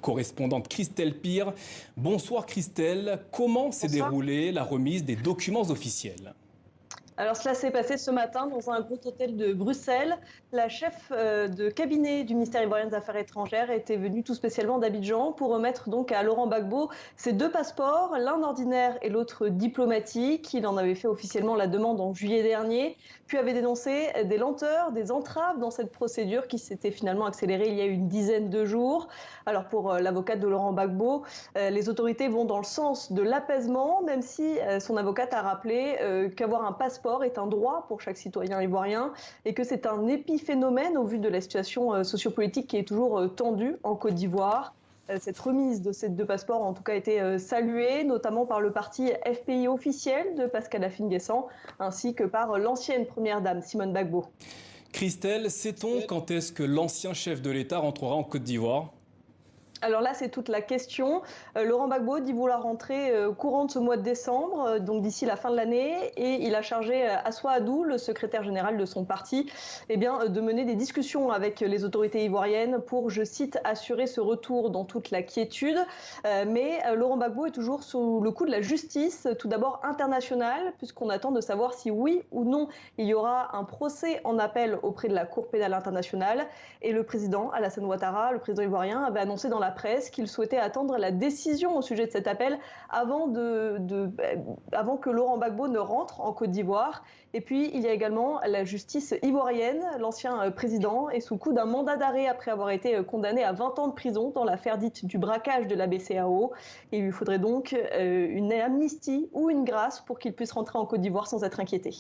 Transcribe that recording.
correspondante Christelle Pire. Bonsoir Christelle, comment s'est déroulée la remise des documents officiels ? Alors cela s'est passé ce matin dans un gros hôtel de Bruxelles. La chef de cabinet du ministère ivoirien des Affaires étrangères était venue tout spécialement d'Abidjan pour remettre donc à Laurent Gbagbo ses deux passeports, l'un ordinaire et l'autre diplomatique. Il en avait fait officiellement la demande en juillet dernier, puis avait dénoncé des lenteurs, des entraves dans cette procédure qui s'était finalement accélérée il y a une dizaine de jours. Alors pour l'avocate de Laurent Gbagbo, les autorités vont dans le sens de l'apaisement, même si son avocate a rappelé qu'avoir un passeport est un droit pour chaque citoyen ivoirien et que c'est un épiphénomène au vu de la situation sociopolitique qui est toujours tendue en Côte d'Ivoire. Cette remise de ces deux passeports a en tout cas été saluée, notamment par le parti FPI officiel de Pascal Affi-N'Guessan, ainsi que par l'ancienne première dame Simone Gbagbo. Christelle, sait-on quand est-ce que l'ancien chef de l'État rentrera en Côte d'Ivoire ? Alors là, c'est toute la question. Laurent Gbagbo dit vouloir rentrer courant de ce mois de décembre, donc d'ici la fin de l'année, et il a chargé Assou Adou, le secrétaire général de son parti, de mener des discussions avec les autorités ivoiriennes pour, je cite, assurer ce retour dans toute la quiétude. Mais Laurent Gbagbo est toujours sous le coup de la justice, tout d'abord internationale, puisqu'on attend de savoir si oui ou non il y aura un procès en appel auprès de la Cour pénale internationale. Et le président Alassane Ouattara, le président ivoirien, avait annoncé dans la presse qu'il souhaitait attendre la décision au sujet de cet appel avant que Laurent Gbagbo ne rentre en Côte d'Ivoire. Et puis, il y a également la justice ivoirienne. L'ancien président est sous le coup d'un mandat d'arrêt après avoir été condamné à 20 ans de prison dans l'affaire dite du braquage de la BCEAO. Et il lui faudrait donc une amnistie ou une grâce pour qu'il puisse rentrer en Côte d'Ivoire sans être inquiété.